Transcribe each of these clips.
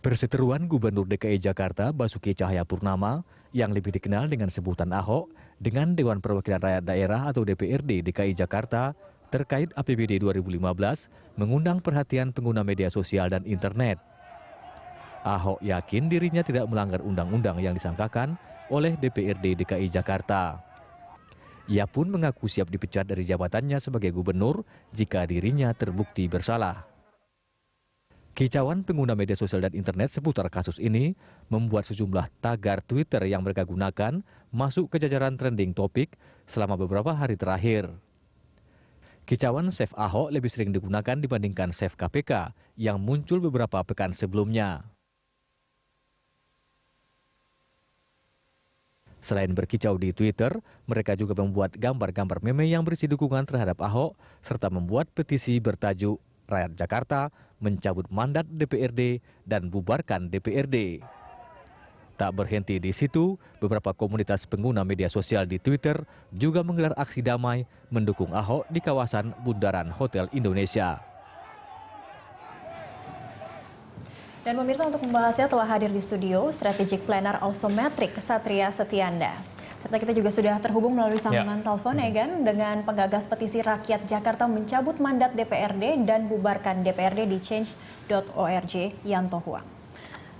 Perseteruan Gubernur DKI Jakarta Basuki Cahayapurnama yang lebih dikenal dengan sebutan Ahok dengan Dewan Perwakilan Rakyat Daerah atau DPRD DKI Jakarta terkait APBD 2015 mengundang perhatian pengguna media sosial dan internet. Ahok yakin dirinya tidak melanggar undang-undang yang disangkakan oleh DPRD DKI Jakarta. Ia pun mengaku siap dipecat dari jabatannya sebagai gubernur jika dirinya terbukti bersalah. Kicauan pengguna media sosial dan internet seputar kasus ini membuat sejumlah tagar Twitter yang mereka gunakan masuk ke jajaran trending topik selama beberapa hari terakhir. Kicauan Save Ahok lebih sering digunakan dibandingkan Save KPK yang muncul beberapa pekan sebelumnya. Selain berkicau di Twitter, mereka juga membuat gambar-gambar meme yang berisi dukungan terhadap Ahok serta membuat petisi bertajuk Rakyat Jakarta mencabut mandat DPRD dan bubarkan DPRD. Tak berhenti di situ, beberapa komunitas pengguna media sosial di Twitter juga menggelar aksi damai mendukung Ahok di kawasan Bundaran Hotel Indonesia. Dan pemirsa, untuk membahasnya telah hadir di studio Strategic Planner Automatic Satria Setianda. Serta kita juga sudah terhubung melalui sambungan telepon Egan dengan penggagas petisi rakyat Jakarta mencabut mandat DPRD dan bubarkan DPRD di change.org, Yanto Huang.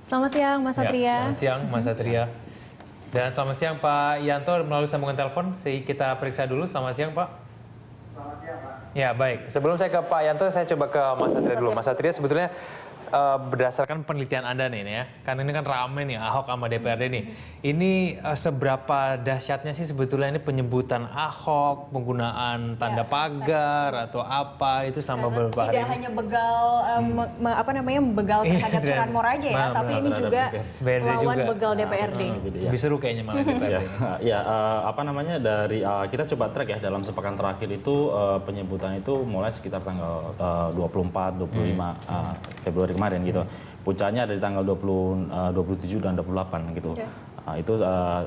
Selamat siang Mas Satria. Selamat siang Mas Satria. Dan selamat siang Pak Yanto melalui sambungan telepon. Kita periksa dulu. Selamat siang Pak. Selamat siang Pak. Ya baik. Sebelum saya ke Pak Yanto, saya coba ke Mas Satria dulu. Mas Satria, sebetulnya berdasarkan penelitian Anda nih ya, kan ini kan rame nih Ahok sama DPRD nih. Ini seberapa dahsyatnya sih sebetulnya ini penyebutan Ahok, penggunaan tanda pagar atau apa itu selama beberapa hari? Tidak hanya begal begal terhadap curanmor aja ya, tapi ini juga lawan begal DPRD. Lebih seru kayaknya malah DPRD. Dari kita coba track ya dalam sepekan terakhir itu penyebutan itu mulai sekitar tanggal 24, 25 Februari kemarin gitu. Puncaknya ada di tanggal 27 dan 28 gitu. Itu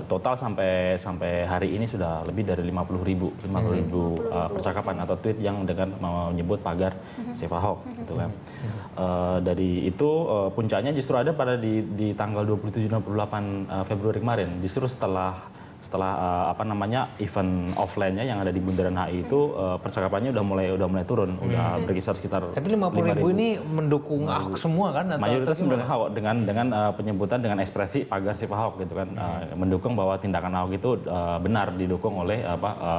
total sampai hari ini sudah lebih dari 50.000 percakapan atau tweet yang dengan menyebut pagar Save Ahok gitu kan. Dari itu puncaknya justru ada pada di tanggal 27 dan 28 Februari kemarin. Justru setelah event offline-nya yang ada di Bundaran HI itu percakapannya udah mulai turun, udah berkisar sekitar. Tapi 50.000 ini mendukung Ahok semua kan? Mayoritas mendukung Ahok dengan penyebutan dengan ekspresi pagar Save Ahok gitu kan, mendukung bahwa tindakan Ahok itu benar didukung oleh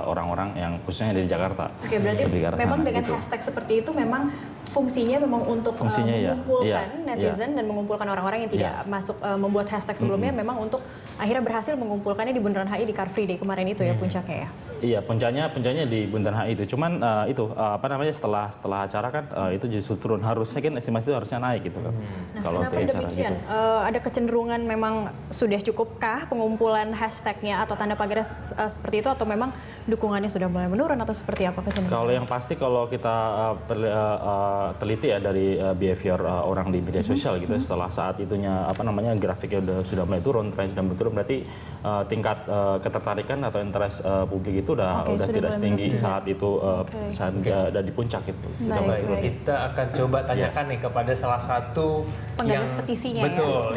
orang-orang yang khususnya dari Jakarta. Oke, berarti memang dengan gitu. Hashtag seperti itu memang fungsinya memang untuk mengumpulkan netizen dan mengumpulkan orang-orang yang tidak masuk membuat hashtag sebelumnya, memang untuk akhirnya berhasil mengumpulkannya di Bundaran HI di Car Free Day kemarin itu ya puncaknya ya. Iya, puncaknya di Bundaran HI itu. Cuman setelah acara kan itu justru turun. Harusnya kan estimasi itu harusnya naik gitu kan. Nah, kalau kenapa demikian? Gitu. Ada kecenderungan memang sudah cukupkah pengumpulan hashtagnya atau tanda pagar seperti itu, atau memang dukungannya sudah mulai menurun atau seperti apa kecenderungan? Kalau yang pasti kalau kita teliti ya dari behavior orang di media sosial gitu, setelah saat itunya grafiknya sudah mulai turun, tren sudah mulai turun, berarti tingkat ketertarikan atau interest publik itu udah tidak setinggi saat itu saat ada di puncak itu. Kita akan coba tanyakan nih kepada salah satu penggagas petisinya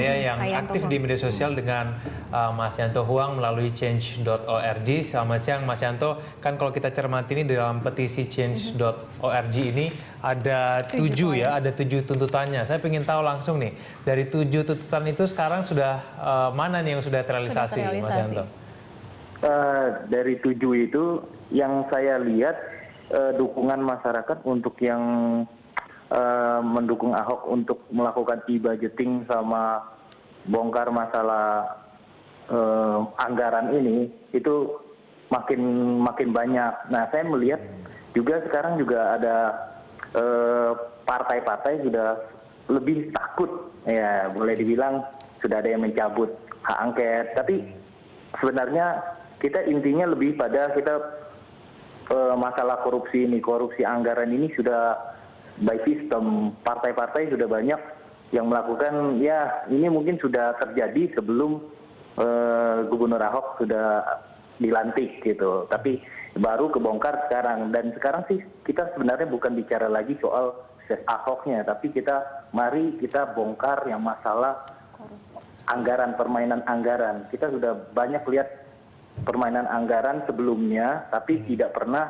yang aktif di media sosial dengan Mas Yanto Huang melalui change.org. Selamat siang Mas Yanto. Kan kalau kita cermati ini dalam petisi change.org ini ada 7 tuntutannya. Saya ingin tahu langsung nih, dari 7 tuntutan itu sekarang sudah mana nih yang sudah terrealisasi, Mas Yanto? Dari 7 itu yang saya lihat dukungan masyarakat untuk yang mendukung Ahok untuk melakukan e-budgeting sama bongkar masalah anggaran ini itu makin banyak. Nah, saya melihat juga sekarang juga ada partai-partai sudah lebih takut, ya boleh dibilang sudah ada yang mencabut hak angket. Tapi sebenarnya kita intinya lebih pada masalah korupsi anggaran ini sudah by system. Partai-partai sudah banyak yang melakukan, ya ini mungkin sudah terjadi sebelum Gubernur Ahok sudah dilantik gitu. Tapi baru kebongkar sekarang, dan sekarang sih kita sebenarnya bukan bicara lagi soal sukses Ahoknya, tapi mari kita bongkar yang masalah anggaran, permainan anggaran. Kita sudah banyak lihat permainan anggaran sebelumnya, tapi tidak pernah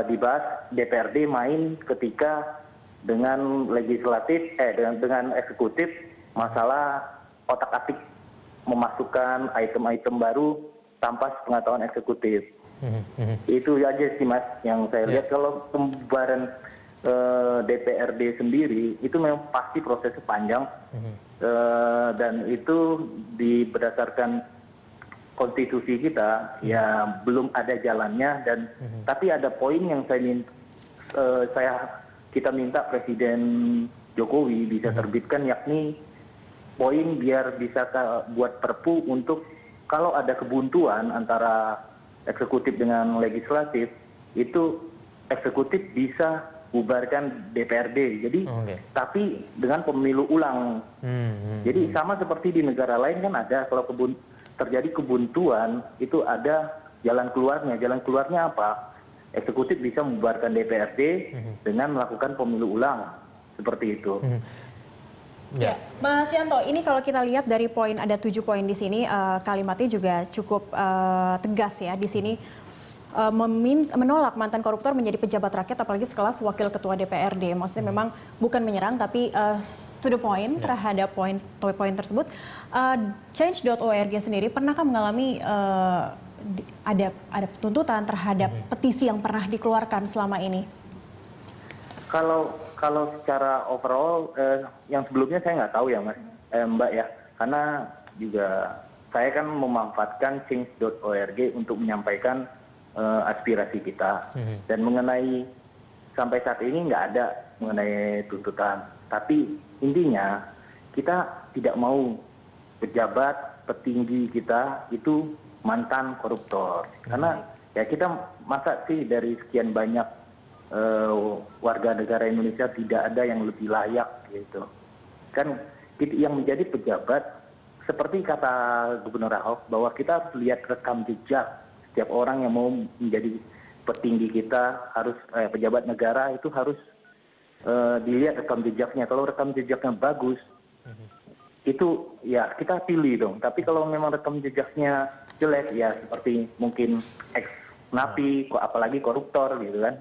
dibahas. DPRD main ketika dengan legislatif, dengan eksekutif masalah otak-atik memasukkan item-item baru tanpa pengetahuan eksekutif. Itu aja sih Mas yang saya lihat. Kalau pembubaran DPRD sendiri itu memang pasti prosesnya panjang, dan itu berdasarkan konstitusi kita ya belum ada jalannya, dan tapi ada poin yang kita minta Presiden Jokowi bisa terbitkan, yakni poin biar bisa buat perpu untuk kalau ada kebuntuan antara eksekutif dengan legislatif, itu eksekutif bisa bubarkan DPRD. Jadi tapi dengan pemilu ulang. Jadi sama seperti di negara lain kan ada, kalau terjadi kebuntuan itu ada jalan keluarnya. Jalan keluarnya apa? Eksekutif bisa membubarkan DPRD dengan melakukan pemilu ulang, seperti itu. Ya, Mas Yanto, ini kalau kita lihat dari poin, ada 7 poin di sini, kalimatnya juga cukup tegas ya di sini, menolak mantan koruptor menjadi pejabat rakyat apalagi sekelas wakil ketua DPRD. Maksudnya memang bukan menyerang tapi to the point terhadap poin tersebut. Change.org sendiri pernahkah mengalami ada tuntutan terhadap petisi yang pernah dikeluarkan selama ini? Kalau secara overall, yang sebelumnya saya nggak tahu ya Mbak ya, karena juga saya kan memanfaatkan change.org untuk menyampaikan aspirasi kita, dan mengenai sampai saat ini nggak ada mengenai tuntutan. Tapi intinya kita tidak mau pejabat petinggi kita itu mantan koruptor, karena ya kita masa sih dari sekian banyak warga negara Indonesia tidak ada yang lebih layak gitu. Kan yang menjadi pejabat, seperti kata Gubernur Ahok, bahwa kita harus lihat rekam jejak setiap orang yang mau menjadi petinggi kita, harus pejabat negara itu harus dilihat rekam jejaknya. Kalau rekam jejaknya bagus, itu ya kita pilih dong. Tapi kalau memang rekam jejaknya jelek, ya seperti mungkin ex napi, apalagi koruptor gitu kan,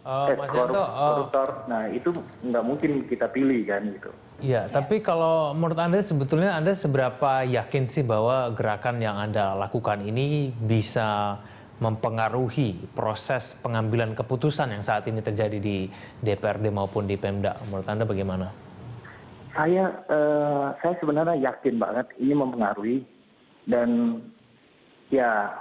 koruptor. Nah itu nggak mungkin kita pilih kan gitu. Iya, tapi kalau menurut Anda sebetulnya Anda seberapa yakin sih bahwa gerakan yang Anda lakukan ini bisa mempengaruhi proses pengambilan keputusan yang saat ini terjadi di DPRD maupun di Pemda? Menurut Anda bagaimana? Saya sebenarnya yakin banget ini mempengaruhi, dan ya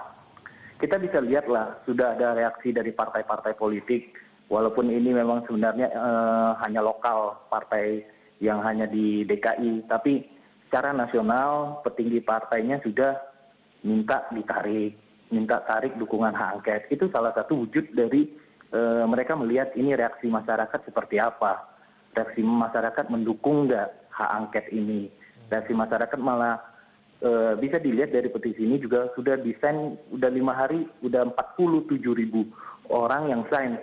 kita bisa lihat lah sudah ada reaksi dari partai-partai politik, walaupun ini memang sebenarnya hanya lokal partai yang hanya di DKI, tapi secara nasional petinggi partainya sudah minta tarik dukungan hak angket. Itu salah satu wujud dari mereka melihat ini reaksi masyarakat seperti apa. Reaksi masyarakat mendukung nggak hak angket ini. Reaksi masyarakat malah bisa dilihat dari petisi ini juga sudah desain, udah 5 hari, udah 47.000 orang yang sign.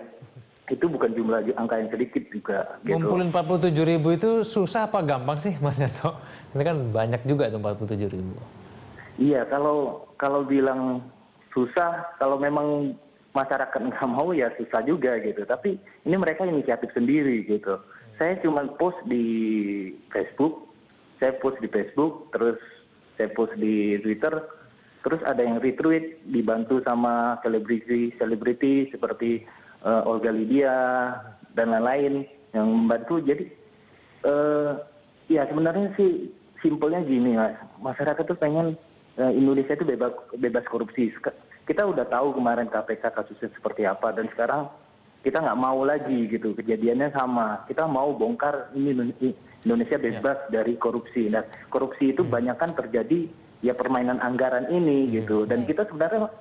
Itu bukan jumlah angka yang sedikit juga. Gitu. Ngumpulin 47.000 itu susah apa gampang sih Mas Yanto? Ini kan banyak juga tuh 47.000. Iya, kalau bilang susah, kalau memang masyarakat nggak mau ya susah juga gitu. Tapi ini mereka inisiatif sendiri gitu. Saya cuma post di Facebook, terus saya post di Twitter, terus ada yang retweet, dibantu sama selebriti seperti Olga Lydia dan lain-lain yang membantu. Jadi ya sebenarnya sih simpelnya gini Mas, masyarakat tuh pengen Indonesia itu bebas korupsi. Kita udah tahu kemarin KPK kasusnya seperti apa, dan sekarang kita nggak mau lagi gitu, kejadiannya sama. Kita mau bongkar ini Indonesia bebas dari korupsi. Nah, korupsi itu banyak kan terjadi ya permainan anggaran ini gitu. Dan kita sebenarnya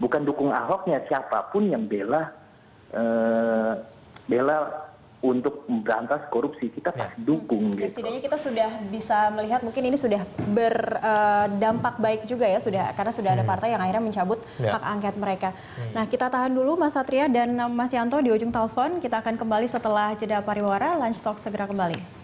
bukan dukung Ahoknya, siapapun yang bela untuk memberantas korupsi, kita pasti dukung Ya, gitu. setidaknya kita sudah bisa melihat mungkin ini sudah berdampak baik juga ya, karena sudah ada partai yang akhirnya mencabut hak angket mereka. Nah, kita tahan dulu Mas Satria dan Mas Yanto di ujung telepon. Kita akan kembali setelah jeda pariwara. Lunch Talk segera kembali.